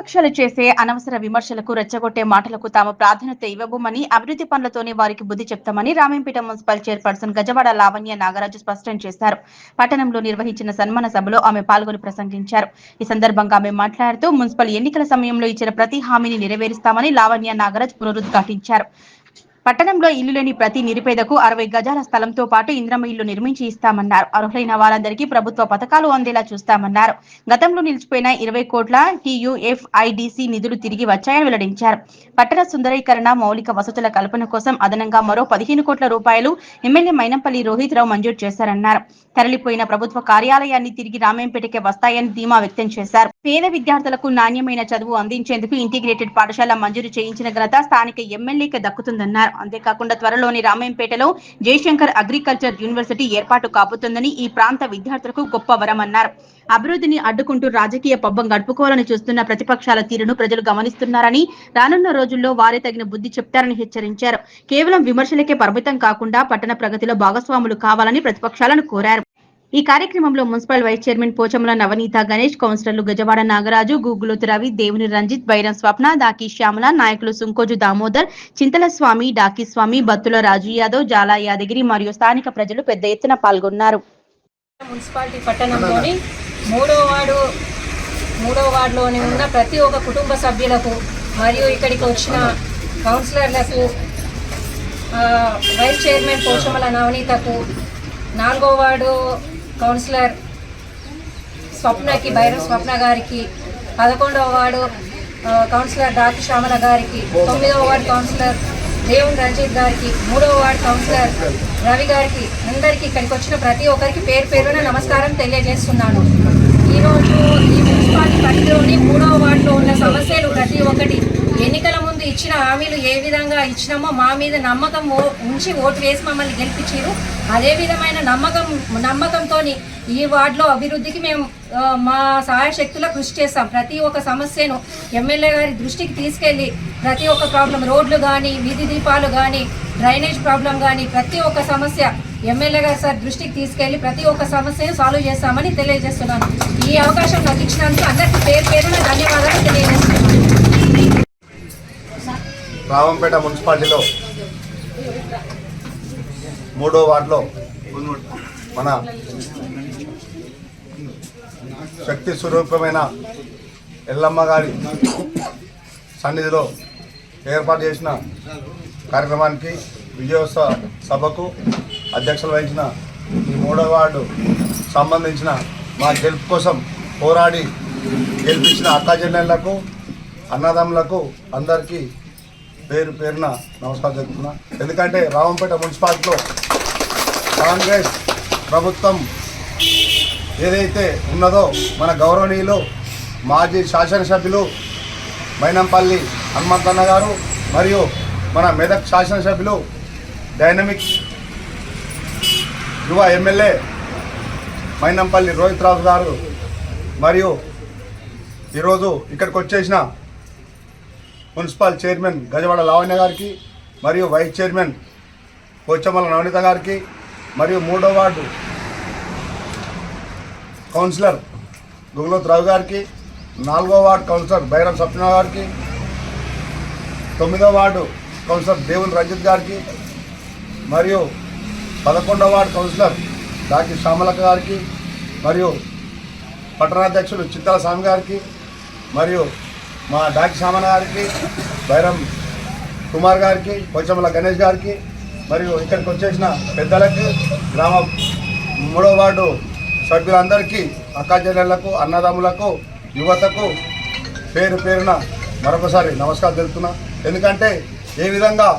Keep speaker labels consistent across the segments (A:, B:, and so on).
A: ప్రతిపక్షాలు చేసే అనవసర విమర్శలకు రెచ్చగొట్టే మాటలకు తాము ప్రాధాన్యత ఇవ్వబోమని, అభివృద్ధి పనులతోనే వారికి బుద్ధి చెప్తామని రామేంపేట మున్సిపల్ చైర్పర్సన్ గజవాడ లావణ్య నాగరాజు స్పష్టం చేశారు. పట్టణంలో నిర్వహించిన సన్మాన సభలో ఆమె పాల్గొని ప్రసంగించారు. ఈ సందర్భంగా ఆమె మాట్లాడుతూ మున్సిపల్ ఎన్నికల సమయంలో ఇచ్చిన ప్రతి హామీని నెరవేరుస్తామని లావణ్య నాగరాజు పునరుద్ఘాటించారు. పట్టణంలో ఇల్లు లేని ప్రతి నిరుపేదకు 60 గజాల స్థలంతో పాటు ఇంద్రమ్మ ఇల్లు నిర్మించి ఇస్తామన్నారు. అర్హులైన వారందరికీ ప్రభుత్వ పథకాలు అందేలా చూస్తామన్నారు. గతంలో నిలిచిపోయిన 20 కోట్ల TUFIDC నిధులు తిరిగి వచ్చాయని వెల్లడించారు. పట్టణ సుందరీకరణ, మౌలిక వసతుల కల్పన కోసం అదనంగా మరో 15 కోట్ల రూపాయలు ఎమ్మెల్యే మైనంపల్లి రోహిత్ రావు మంజూరు చేశారన్నారు. తరలిపోయిన ప్రభుత్వ కార్యాలయాన్ని తిరిగి రామేంపేటకే వస్తాయని ధీమా వ్యక్తం చేశారు. పేద విద్యార్థులకు నాణ్యమైన చదువు అందించేందుకు ఇంటిగ్రేటెడ్ పాఠశాల మంజూరు చేయించిన ఘనత స్థానిక ఎమ్మెల్యేకి దక్కుతుందన్నారు. అంతేకాకుండా త్వరలోని రామేంపేటలో జయశంకర్ అగ్రికల్చర్ యూనివర్సిటీ ఏర్పాటు కాబోతోందని ఈ ప్రాంత విద్యార్థులకు గొప్ప వరమన్నారు. అభివృద్ధిని అడ్డుకుంటూ రాజకీయ పబ్బం గడుపుకోవాలని చూస్తున్న ప్రతిపక్షాల తీరును ప్రజలు గమనిస్తున్నారని, రానున్న రోజుల్లో వారే తగిన బుద్ధి చెప్తారని హెచ్చరించారు. కేవలం విమర్శలకే పరిమితం కాకుండా పట్టణ ప్రగతిలో భాగస్వాములు కావాలని ప్రతిపక్షాలను కోరారు. ఈ కార్యక్రమంలో మున్సిపల్ వైస్ చైర్మన్ పోచముల నవనీత గణేష్, కౌన్సిలర్లు గజవాడ నాగరాజు, గూగులోతు రవి, దేవుని రంజిత్, బైరం స్వప్న, దాకి శ్యామల, నాయకులు సుంకోజు దామోదర్, చింతల స్వామి, డాకి స్వామి, బత్తుల రాజు యాదవ్, జాలా యాదగిరి మరియు స్థానిక ప్రజలు పెద్ద ఎత్తున పాల్గొన్నారు.
B: మున్సిపాలిటీ పట్టణంలోని మూడో వార్డులోని ఉన్న ప్రతి ఒక్క కుటుంబ సభ్యులకు మరియు ఇక్కడికి వచ్చిన కౌన్సిలర్లకు, వైస్ చైర్మన్ పోచముల నవనీతకు, 4వ వార్డు కౌన్సిలర్ స్వప్నకి, బైరం స్వప్న గారికి, 11వ వార్డు కౌన్సిలర్ డాకి శ్యామల గారికి, 9వ వార్డు కౌన్సిలర్ దేవుని రంజిత్ గారికి, 3వ వార్డు కౌన్సిలర్ రవి గారికి, అందరికీ ఇక్కడికి వచ్చిన ప్రతి ఒక్కరికి పేరు పేరున నమస్కారం తెలియజేస్తున్నాను. ఈరోజు ఈ మున్సిపాలిటీ పరిధిలోని 3వ వార్డులో ఉన్న సమస్యలు ప్రతి ఒక్కటి ఎన్నికల ముందు ఇచ్చిన హామీలు ఏ విధంగా ఇచ్చినామో మా మీద నమ్మకం ఉంచి ఓటు వేసి మమ్మల్ని గెలిపించారు. అదే విధమైన నమ్మకంతో ఈ వార్డులో అభివృద్ధికి మేము మా సహాయ శక్తుల కృషి చేస్తాం. ప్రతి ఒక్క సమస్యను ఎమ్మెల్యే గారి దృష్టికి తీసుకెళ్ళి ప్రతి ఒక్క ప్రాబ్లం, రోడ్లు కానీ, వీధి దీపాలు కానీ, డ్రైనేజ్ ప్రాబ్లం కానీ, ప్రతి ఒక్క సమస్య ఎమ్మెల్యే గారి సార్ దృష్టికి తీసుకెళ్లి ప్రతి ఒక్క సమస్యను సాల్వ్ చేస్తామని తెలియజేస్తున్నాను. ఈ అవకాశం నాకు ఇచ్చినందుకు అందరికీ పేరు పేరున ధన్యవాదాలు తెలియజేస్తున్నాను.
C: రామంపేట మున్సిపాలిటీలో 3వ వార్డులో మన శక్తి స్వరూపమైన ఎల్లమ్మ గారి సన్నిధిలో ఏర్పాటు చేసిన కార్యక్రమానికి, విజయోత్సవ సభకు అధ్యక్షత వహించిన ఈ 3వ వార్డు సంబంధించిన మా గెలుపు కోసం పోరాడి గెలిపించిన అక్కాచెల్లెళ్లకు, అన్నదమ్ములకు అందరికీ పేరు పేరున నమస్కారం చెప్తున్నా. ఎందుకంటే రామంపేట మున్సిపాలిటీలో కాంగ్రెస్ ప్రభుత్వం ఏదైతే ఉన్నదో మన గౌరవనీయులు మాజీ శాసనసభ్యులు మైనంపల్లి హనుమంతన్న గారు మరియు మన మెదక్ శాసనసభ్యులు డైనమిక్స్ యువ ఎమ్మెల్యే మైనంపల్లి రోహిత్ రావు గారు మరియు ఈరోజు ఇక్కడికి వచ్చేసిన మున్సిపల్ చైర్మన్ గజవాడ లావణ్య గారికి మరియు వైస్ చైర్మన్ పోచమ్మల నవనీత గారికి మరియు 3వ వార్డు కౌన్సిలర్ గుగులోతు రావు గారికి, 4వ వార్డు కౌన్సిలర్ బైరం స్వప్న గారికి, 9వ వార్డు కౌన్సిలర్ దేవుని రంజిత్ గారికి మరియు 11వ వార్డు కౌన్సిలర్ డాకి శ్యామలక్క గారికి మరియు పట్టణాధ్యక్షులు చింతల స్వామి గారికి మరియు మా డాకి శ్యామల గారికి, బైరం కుమార్ గారికి, పోచమ్మల గణేష్ గారికి మరియు ఇక్కడికి వచ్చేసిన పెద్దలకి, గ్రామ 3వ వార్డు సభ్యులందరికీ, అక్కాచెల్లెళ్లకు, అన్నదమ్ములకు, యువతకు పేరు పేరున మరొకసారి నమస్కారం తెలుపుతున్నా. ఎందుకంటే ఏ విధంగా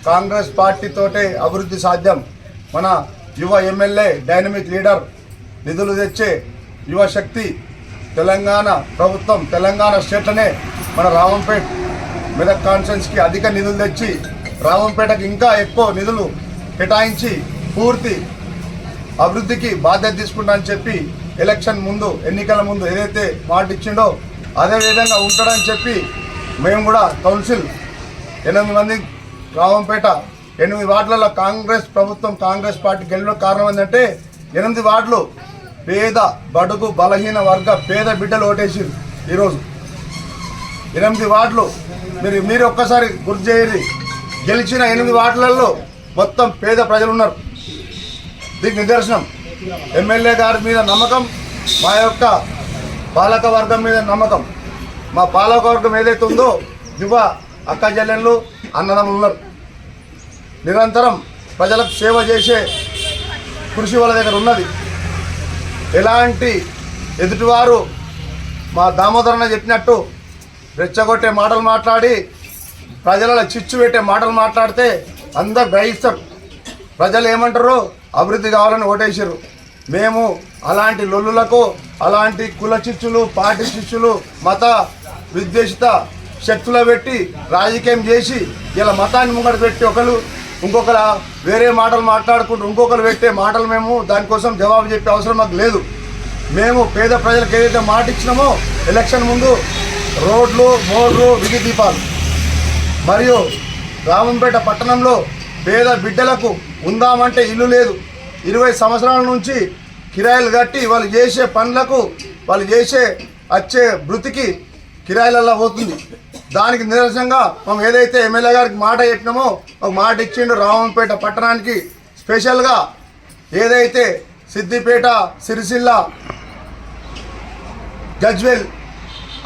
C: కాంగ్రెస్ పార్టీతోటే అభివృద్ధి సాధ్యం, మన యువ ఎమ్మెల్యే డైనమిక్ లీడర్, నిధులు తెచ్చే యువశక్తి, తెలంగాణ ప్రభుత్వం తెలంగాణ స్టేట్లోనే మన రామంపేట మెదక్ కాన్స్టిట్యున్సీకి అధిక నిధులు తెచ్చి రామంపేటకి ఇంకా ఎక్కువ నిధులు కేటాయించి పూర్తి అభివృద్ధికి బాధ్యత తీసుకుంటా అని చెప్పి ఎలక్షన్ ముందు, ఎన్నికల ముందు ఏదైతే మాట ఇచ్చిండో అదేవిధంగా ఉంటాడని చెప్పి మేము కూడా కౌన్సిల్ 8 మంది రామంపేట 8 వార్డులలో కాంగ్రెస్ ప్రభుత్వం, కాంగ్రెస్ పార్టీ గెలవడం కారణం ఏంటంటే 8 వార్డులు పేద, బడుగు, బలహీన వర్గ పేద బిడ్డలు ఓటేసిరు. ఈరోజు 8 వార్డులు మీరు ఒక్కసారి గుర్తు చేయండి. గెలిచిన 8 వార్డులలో మొత్తం పేద ప్రజలు ఉన్నారు. దీనికి నిదర్శనం ఎమ్మెల్యే గారి మీద నమ్మకం, మా యొక్క పాలక వర్గం మీద నమ్మకం. మా పాలక వర్గం ఏదైతే ఉందో యువ అక్క చెల్లెళ్ళు అన్నదమ్ములు ఉన్నారు. నిరంతరం ప్రజలకు సేవ చేసే కృషి వాళ్ళ దగ్గర ఉన్నది. ఎలాంటి ఎదుటివారు మా దామోదరన్న చెప్పినట్టు రెచ్చగొట్టే మాటలు మాట్లాడి ప్రజల చిచ్చు పెట్టే మాటలు మాట్లాడితే అందరు గ్రహిస్తారు. ప్రజలు ఏమంటారు, అభివృద్ధి కావాలని ఓటేసారు. మేము అలాంటి లొల్లులకు, అలాంటి కుల చిచ్చులు, పార్టీ చిచ్చులు, మత విద్వేషిత శక్తులు పెట్టి రాజకీయం చేసి ఇలా మతాన్ని ముంగట పెట్టి ఇంకొకరు వేరే మాటలు మాట్లాడుకుంటూ ఇంకొకరు పెట్టే మాటలు మేము దానికోసం జవాబు చెప్పే అవసరం మాకు లేదు. మేము పేద ప్రజలకు ఏదైతే మాట ఇచ్చినామో ఎలక్షన్ ముందు రోడ్లు, మోర్లు, విద్యుత్ దీపాలు మరియు రామంపేట పట్టణంలో పేద బిడ్డలకు ఉందామంటే ఇల్లు లేదు. 20 సంవత్సరాల నుంచి కిరాయిలు కట్టి వాళ్ళు చేసే పనులకు, వాళ్ళు వచ్చే వృత్తికి కిరాయిలలో పోతుంది. దానికి నిదర్శనంగా మనం ఏదైతే ఎమ్మెల్యే గారికి మాట చెప్పినామో ఒక మాట ఇచ్చిండు. రామంపేట పట్టణానికి స్పెషల్గా ఏదైతే సిద్దిపేట, సిరిసిల్ల, గజ్వేల్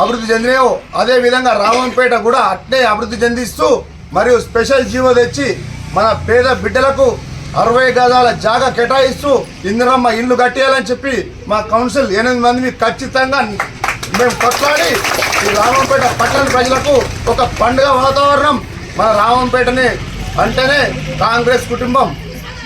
C: అభివృద్ధి చెందినాయో అదేవిధంగా రామంపేట కూడా అట్నే అభివృద్ధి చెందిస్తూ మరియు స్పెషల్ జీవో తెచ్చి మన పేద బిడ్డలకు 60 గజాల జాగా కేటాయిస్తూ ఇందిరమ్మ ఇల్లు కట్టేయాలని చెప్పి మా కౌన్సిల్ 8 మంది ఖచ్చితంగా మేము కొట్లాడి ఈ రామంపేట పట్టణ ప్రజలకు ఒక పండుగ వాతావరణం. మన రామంపేటని అంటేనే కాంగ్రెస్ కుటుంబం,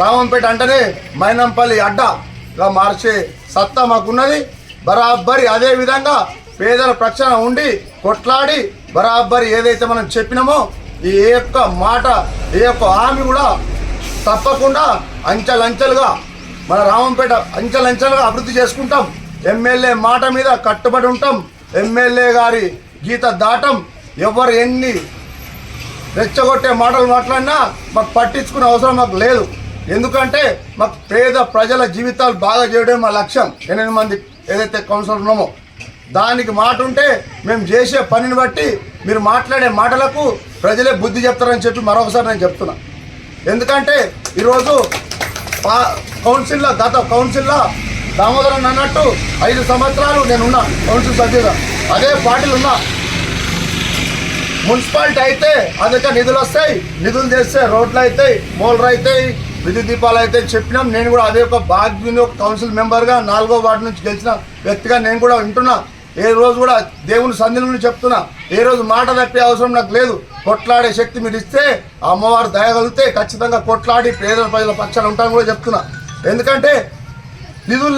C: రామంపేట అంటేనే మైనంపల్లి అడ్డగా మార్చే సత్తా మాకున్నది. బరాబరి అదేవిధంగా పేదల ప్రక్షణ ఉండి కొట్లాడి బరాబరి ఏదైతే మనం చెప్పినామో ఈ యొక్క మాట, ఈ యొక్క హామీ కూడా తప్పకుండా అంచెలంచెలుగా మన రామంపేట అంచెలంచెలుగా అభివృద్ధి చేసుకుంటాం. ఎమ్మెల్యే మాట మీద కట్టుబడి ఉంటాం. ఎమ్మెల్యే గారి గీత దాటం. ఎవరు ఎన్ని రెచ్చగొట్టే మాటలు మాట్లాడినా మాకు పట్టించుకునే అవసరం మాకు లేదు. ఎందుకంటే మాకు పేద ప్రజల జీవితాలు బాగా చేయడం మా లక్ష్యం. 8 మంది ఏదైతే కౌన్సిలర్ ఉన్నామో దానికి మాట ఉంటే మేము చేసే పనిని బట్టి మీరు మాట్లాడే మాటలకు ప్రజలే బుద్ధి చెప్తారని చెప్పి మరొకసారి నేను చెప్తున్నా. ఎందుకంటే ఈరోజు గత కౌన్సిల్లో దామోదరన్ అన్నట్టు 5 సంవత్సరాలు నేనున్నా కౌన్సిల్ సభ్యుగా, అదే పార్టీలు ఉన్నా. మున్సిపాలిటీ అయితే అధిక నిధులు వస్తాయి, నిధులు చేస్తే రోడ్లు అవుతాయి, మోల్లు అవుతాయి, విద్యుత్ దీపాలు అయితే చెప్పినాం. నేను కూడా అదే ఒక బాధ్యత ఒక కౌన్సిల్ మెంబర్గా 4వ వార్డు నుంచి గెలిచిన వ్యక్తిగా నేను కూడా వింటున్నా. ఏ రోజు కూడా దేవుని సన్నిధి నుండి చెప్తున్నా, ఏ రోజు మాట తప్పే అవసరం నాకు లేదు. కొట్లాడే శక్తి మీరు ఇస్తే అమ్మవారు దయగలిగితే ఖచ్చితంగా కొట్లాడి పేద ప్రజల పక్షాన ఉంటాను కూడా చెప్తున్నా. ఎందుకంటే నిధులు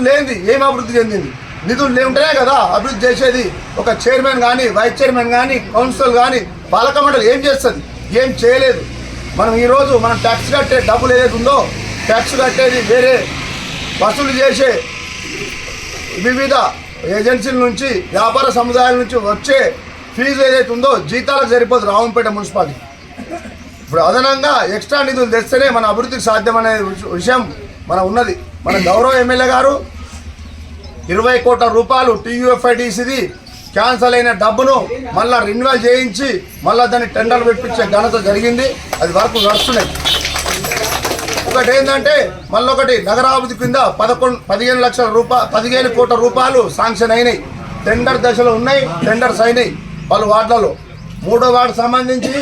C: లేనిది ఏం అభివృద్ధి చెందింది? నిధులు ఉంటేనే కదా అభివృద్ధి చేసేది. ఒక చైర్మన్ కానీ, వైస్ చైర్మన్ కానీ, కౌన్సిల్ కానీ, పాలక మండలి ఏం చేస్తుంది? ఏం చేయలేదు. మనం ఈరోజు మనం ట్యాక్స్ కట్టే డబ్బులు ఏదైతే ఉందో, ట్యాక్స్ కట్టేది వేరే వసూలు చేసే వివిధ ఏజెన్సీల నుంచి, వ్యాపార సముదాయాల నుంచి వచ్చే ఫీజు ఏదైతే ఉందో జీతాలకు సరిపోదు రామంపేట మున్సిపాలిటీ. ఇప్పుడు అదనంగా ఎక్స్ట్రా నిధులు తెస్తేనే మన అభివృద్ధికి సాధ్యమనే విషయం మన ఉన్నది. మన గౌరవ ఎమ్మెల్యే గారు 20 కోట్ల రూపాయలు TUFIDCది క్యాన్సల్ అయిన డబ్బును మళ్ళీ రెన్యువల్ చేయించి మళ్ళీ దాన్ని టెండర్ పెట్టించే ఘనత జరిగింది. అది వరకు నడుస్తున్నాయి. ఒకటి ఏంటంటే మళ్ళొకటి నగరాభివృద్ధి కింద 15 కోట్ల రూపాయలు శాంక్షన్ అయినాయి. టెండర్ దశలో ఉన్నాయి, టెండర్స్ అయినాయి పలు వార్డులలో. 3వ వార్డు సంబంధించి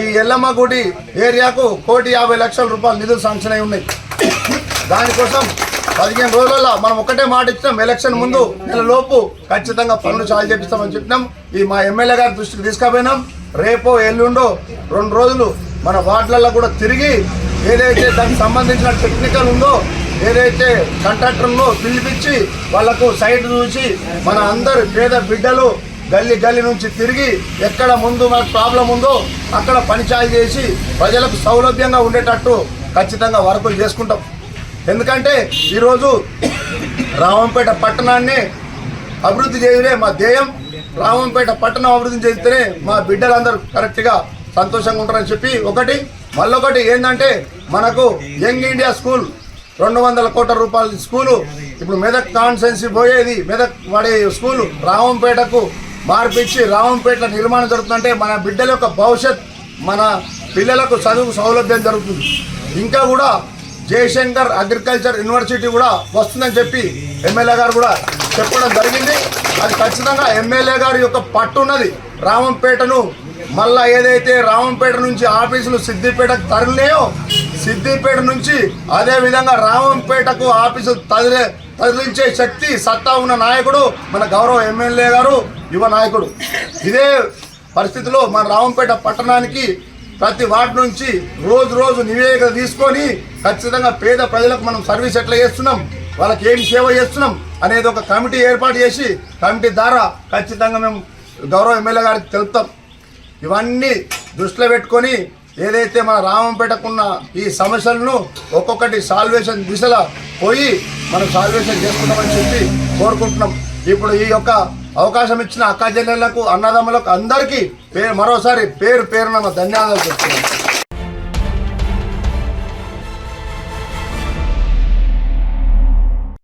C: ఈ ఎల్లమ్మ గుడి ఏరియాకు 1,50,00,000 రూపాయలు నిధులు శాంక్షన్ అయి ఉన్నాయి. దానికోసం 15 రోజులలో మనం ఒకటే మాట ఇచ్చినాం, ఎలక్షన్ ముందు నెలలోపు ఖచ్చితంగా పనులు చాలు చేపిస్తామని చెప్పినాం. ఈ మా ఎమ్మెల్యే గారి దృష్టికి తీసుకుపోయినాం. రేపో ఎల్లుండో 2 రోజులు మన వార్డులలో కూడా తిరిగి ఏదైతే దానికి సంబంధించిన టెక్నికల్ ఉందో, ఏదైతే కాంట్రాక్టర్ను పిలిపించి వాళ్లకు సైట్ చూసి మన అందరు పేద బిడ్డలు గల్లీ నుంచి తిరిగి ఎక్కడ ముందు మనకు ప్రాబ్లం ఉందో అక్కడ పంచాయతీ చేసి ప్రజలకు సౌలభ్యంగా ఉండేటట్టు ఖచ్చితంగా వర్కులు చేసుకుంటాం. ఎందుకంటే ఈరోజు రామంపేట పట్టణాన్ని అభివృద్ధి చేయడమే మా ధ్యేయం. రామంపేట పట్టణం అభివృద్ధి చేస్తేనే మా బిడ్డలందరూ కరెక్ట్గా సంతోషంగా ఉంటారని చెప్పి ఒకటి. మళ్ళొకటి ఏంటంటే మనకు యంగ్ ఇండియా స్కూల్ 200 కోట్ల రూపాయల స్కూలు ఇప్పుడు మెదక్ కాన్స్టిట్యున్సీ పోయేది, మెదక్ వాడే స్కూలు రామంపేటకు మార్పిచ్చి రామంపేటలో నిర్మాణం జరుగుతుందంటే మన బిడ్డల యొక్క భవిష్యత్, మన పిల్లలకు చదువు సౌలభ్యం జరుగుతుంది. ఇంకా కూడా జయశంకర్ అగ్రికల్చర్ యూనివర్సిటీ కూడా వస్తుందని చెప్పి ఎమ్మెల్యే గారు కూడా చెప్పడం జరిగింది. అది ఖచ్చితంగా ఎమ్మెల్యే గారి యొక్క పట్టు ఉన్నది. రామంపేటను మళ్ళా ఏదైతే రామంపేట నుంచి ఆఫీసులు సిద్దిపేటకు తరలినాయో, సిద్దిపేట నుంచి అదేవిధంగా రామంపేటకు ఆఫీసులు తరలించే శక్తి సత్తా ఉన్న నాయకుడు మన గౌరవ ఎమ్మెల్యే గారు, యువ నాయకుడు. ఇదే పరిస్థితిలో మన రామంపేట పట్టణానికి ప్రతి వార్డు నుంచి రోజు నివేదిక తీసుకొని ఖచ్చితంగా పేద ప్రజలకు మనం సర్వీస్ ఎట్లా చేస్తున్నాం, వాళ్ళకి ఏం సేవ చేస్తున్నాం అనేది ఒక కమిటీ ఏర్పాటు చేసి కమిటీ ద్వారా ఖచ్చితంగా మేము గౌరవ ఎమ్మెల్యే గారికి తెలుపుతాం. ఇవన్నీ దృష్టిలో పెట్టుకొని ఏదైతే మన రామంపేటకున్న ఈ సమస్యలను ఒక్కొక్కటి సాల్వేషన్ దిశలో పోయి మనం సాల్వేషన్ చేసుకుంటామని చెప్పి కోరుకుంటున్నాం. ఇప్పుడు ఈ యొక్క అవకాశం ఇచ్చిన అక్క చెల్లెళ్లకు, అన్నదమ్ములకు అందరికీ మరోసారి పేరున ధన్యవాదాలు చెప్తున్నాం.